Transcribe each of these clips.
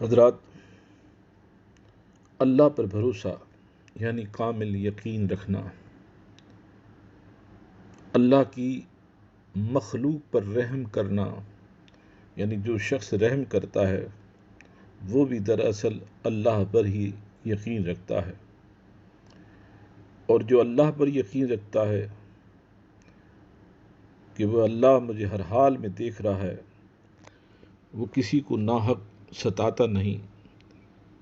حضرات، اللہ پر بھروسہ یعنی کامل یقین رکھنا، اللہ کی مخلوق پر رحم کرنا، یعنی جو شخص رحم کرتا ہے وہ بھی دراصل اللہ پر ہی یقین رکھتا ہے، اور جو اللہ پر یقین رکھتا ہے کہ وہ اللہ مجھے ہر حال میں دیکھ رہا ہے، وہ کسی کو ناحق ستاتا نہیں،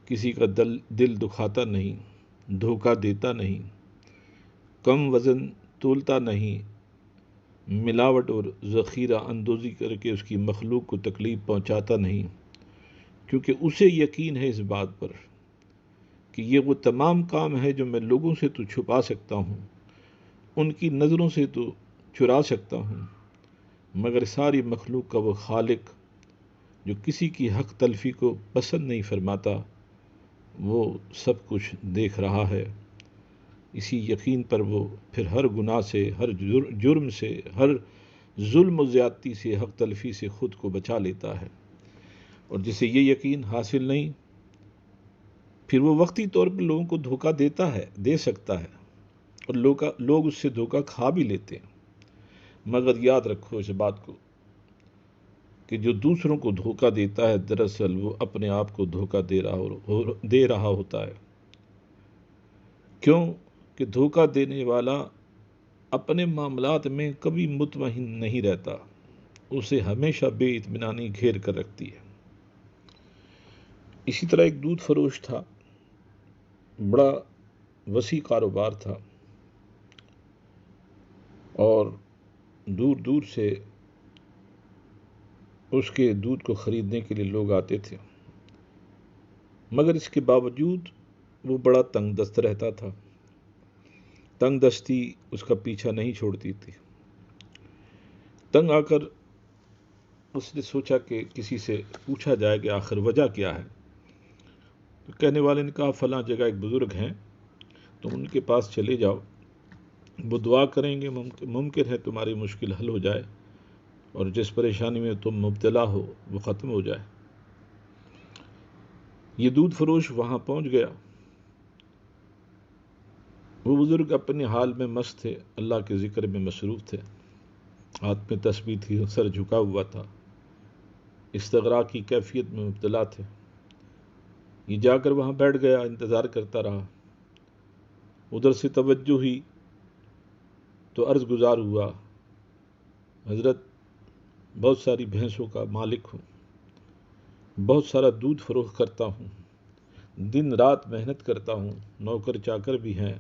کسی کا دل دکھاتا نہیں، دھوکہ دیتا نہیں، کم وزن تولتا نہیں، ملاوٹ اور ذخیرہ اندوزی کر کے اس کی مخلوق کو تکلیف پہنچاتا نہیں، کیونکہ اسے یقین ہے اس بات پر کہ یہ وہ تمام کام ہے جو میں لوگوں سے تو چھپا سکتا ہوں، ان کی نظروں سے تو چرا سکتا ہوں، مگر ساری مخلوق کا وہ خالق جو کسی کی حق تلفی کو پسند نہیں فرماتا، وہ سب کچھ دیکھ رہا ہے۔ اسی یقین پر وہ پھر ہر گناہ سے، ہر جرم سے، ہر ظلم و زیادتی سے، حق تلفی سے خود کو بچا لیتا ہے، اور جسے یہ یقین حاصل نہیں، پھر وہ وقتی طور پر لوگوں کو دھوکہ دیتا ہے، دے سکتا ہے، اور لوگ اس سے دھوکہ کھا بھی لیتے ہیں، مگر یاد رکھو اس بات کو کہ جو دوسروں کو دھوکہ دیتا ہے دراصل وہ اپنے آپ کو دھوکہ دے رہا ہوتا ہے۔ کیوں کہ دھوکہ دینے والا اپنے معاملات میں کبھی مطمئن نہیں رہتا، اسے ہمیشہ بے اطمینانی گھیر کر رکھتی ہے۔ اسی طرح ایک دودھ فروش تھا، بڑا وسیع کاروبار تھا، اور دور دور سے اس کے دودھ کو خریدنے کے لیے لوگ آتے تھے، مگر اس کے باوجود وہ بڑا تنگ دست رہتا تھا۔ تنگ دستی اس کا پیچھا نہیں چھوڑتی تھی۔ تنگ آ کر اس نے سوچا کہ کسی سے پوچھا جائے کہ آخر وجہ کیا ہے۔ تو کہنے والے نے کہا فلاں جگہ ایک بزرگ ہیں، تم ان کے پاس چلے جاؤ، وہ دعا کریں گے، ممکن ہے تمہاری مشکل حل ہو جائے اور جس پریشانی میں تم مبتلا ہو وہ ختم ہو جائے۔ یہ دودھ فروش وہاں پہنچ گیا۔ وہ بزرگ اپنے حال میں مست تھے، اللہ کے ذکر میں مصروف تھے، ہاتھ میں تسبیح تھی، سر جھکا ہوا تھا، استغراق کی کیفیت میں مبتلا تھے۔ یہ جا کر وہاں بیٹھ گیا، انتظار کرتا رہا۔ ادھر سے توجہ ہوئی تو عرض گزار ہوا، حضرت بہت ساری بھینسوں کا مالک ہوں، بہت سارا دودھ فروخت کرتا ہوں، دن رات محنت کرتا ہوں، نوکر چاکر بھی ہیں،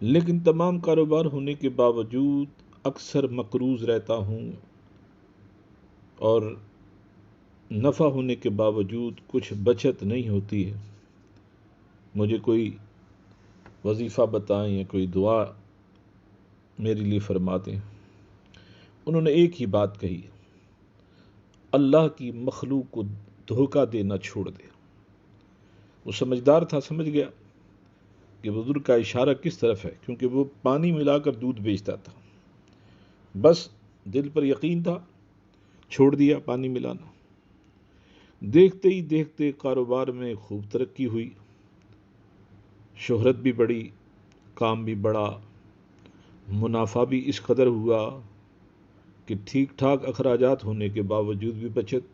لیکن تمام کاروبار ہونے کے باوجود اکثر مقروض رہتا ہوں، اور نفع ہونے کے باوجود کچھ بچت نہیں ہوتی ہے۔ مجھے کوئی وظیفہ بتائیں یا کوئی دعا میرے لیے فرما دیں۔ انہوں نے ایک ہی بات کہی، اللہ کی مخلوق کو دھوکہ دینا چھوڑ دے۔ وہ سمجھدار تھا، سمجھ گیا کہ بزرگ کا اشارہ کس طرف ہے، کیونکہ وہ پانی ملا کر دودھ بیچتا تھا، بس دل پر یقین تھا، چھوڑ دیا پانی ملانا۔ دیکھتے ہی دیکھتے کاروبار میں خوب ترقی ہوئی، شہرت بھی بڑھی، کام بھی بڑھا، منافع بھی اس قدر ہوا کہ ٹھیک ٹھاک اخراجات ہونے کے باوجود بھی بچت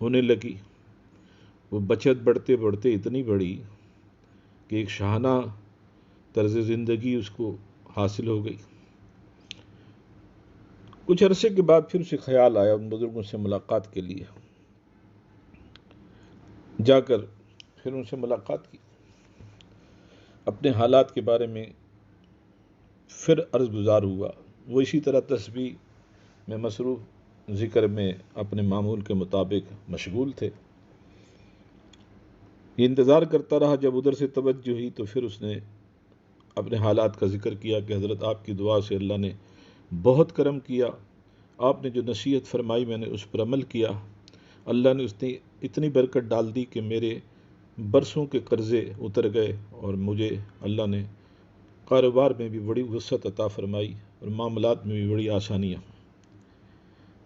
ہونے لگی۔ وہ بچت بڑھتے بڑھتے اتنی بڑھی کہ ایک شاہانہ طرز زندگی اس کو حاصل ہو گئی۔ کچھ عرصے کے بعد پھر اسے خیال آیا ان بزرگوں سے ملاقات کے لیے، جا کر پھر ان سے ملاقات کی، اپنے حالات کے بارے میں پھر عرض گزار ہوا۔ وہ اسی طرح تسبیح میں مصروف، ذکر میں اپنے معمول کے مطابق مشغول تھے۔ یہ انتظار کرتا رہا، جب ادھر سے توجہ ہوئی تو پھر اس نے اپنے حالات کا ذکر کیا کہ حضرت آپ کی دعا سے اللہ نے بہت کرم کیا، آپ نے جو نصیحت فرمائی میں نے اس پر عمل کیا، اللہ نے اس نے اتنی برکت ڈال دی کہ میرے برسوں کے قرضے اتر گئے، اور مجھے اللہ نے کاروبار میں بھی بڑی وسعت عطا فرمائی اور معاملات میں بھی بڑی آسانیاں،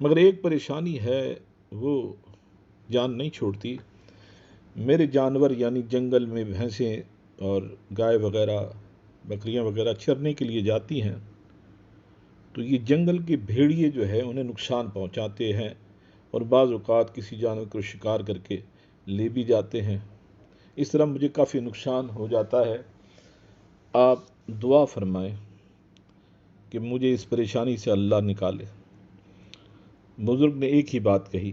مگر ایک پریشانی ہے، وہ جان نہیں چھوڑتی۔ میرے جانور یعنی جنگل میں بھینسیں اور گائے وغیرہ بکریاں وغیرہ چرنے کے لیے جاتی ہیں، تو یہ جنگل کے بھیڑیے جو ہے انہیں نقصان پہنچاتے ہیں اور بعض اوقات کسی جانور کو شکار کر کے لے بھی جاتے ہیں۔ اس طرح مجھے کافی نقصان ہو جاتا ہے۔ آپ دعا فرمائیں کہ مجھے اس پریشانی سے اللہ نکالے۔ بزرگ نے ایک ہی بات کہی،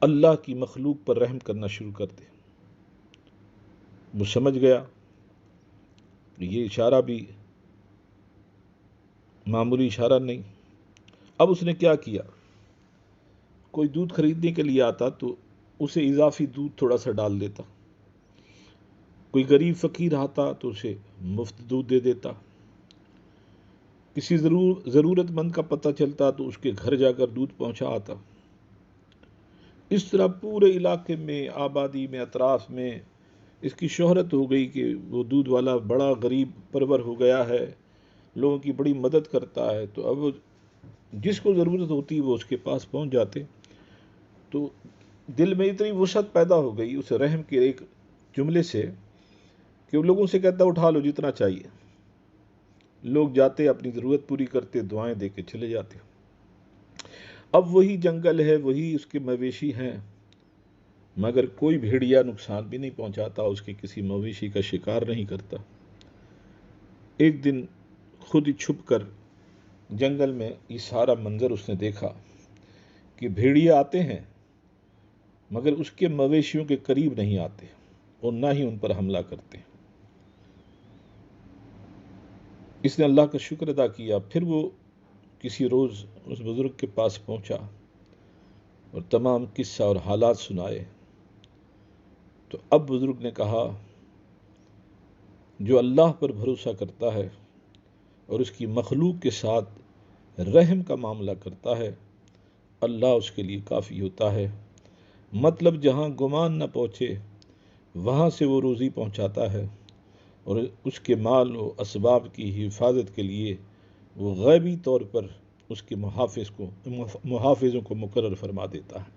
اللہ کی مخلوق پر رحم کرنا شروع کر دے۔ وہ سمجھ گیا کہ یہ اشارہ بھی معمولی اشارہ نہیں۔ اب اس نے کیا کیا، کوئی دودھ خریدنے کے لیے آتا تو اسے اضافی دودھ تھوڑا سا ڈال دیتا، کوئی غریب فقیر آتا تو اسے مفت دودھ دے دیتا، کسی ضرورت مند کا پتہ چلتا تو اس کے گھر جا کر دودھ پہنچا آتا۔ اس طرح پورے علاقے میں، آبادی میں، اطراف میں اس کی شہرت ہو گئی کہ وہ دودھ والا بڑا غریب پرور ہو گیا ہے، لوگوں کی بڑی مدد کرتا ہے۔ تو اب جس کو ضرورت ہوتی وہ اس کے پاس پہنچ جاتے۔ تو دل میں اتنی وسعت پیدا ہو گئی اس رحم کے ایک جملے سے کہ وہ لوگوں سے کہتا اٹھا لو جتنا چاہیے۔ لوگ جاتے، اپنی ضرورت پوری کرتے، دعائیں دے کے چلے جاتے۔ اب وہی جنگل ہے، وہی اس کے مویشی ہیں، مگر کوئی بھیڑیا نقصان بھی نہیں پہنچاتا، اس کے کسی مویشی کا شکار نہیں کرتا۔ ایک دن خود ہی چھپ کر جنگل میں یہ سارا منظر اس نے دیکھا کہ بھیڑیا آتے ہیں مگر اس کے مویشیوں کے قریب نہیں آتے اور نہ ہی ان پر حملہ کرتے۔ اس نے اللہ کا شکر ادا کیا۔ پھر وہ کسی روز اس بزرگ کے پاس پہنچا اور تمام قصہ اور حالات سنائے۔ تو اب بزرگ نے کہا، جو اللہ پر بھروسہ کرتا ہے اور اس کی مخلوق کے ساتھ رحم کا معاملہ کرتا ہے، اللہ اس کے لیے کافی ہوتا ہے۔ مطلب جہاں گمان نہ پہنچے وہاں سے وہ روزی پہنچاتا ہے، اور اس کے مال و اسباب کی حفاظت کے لیے وہ غیبی طور پر اس کے محافظوں کو مقرر فرما دیتا ہے۔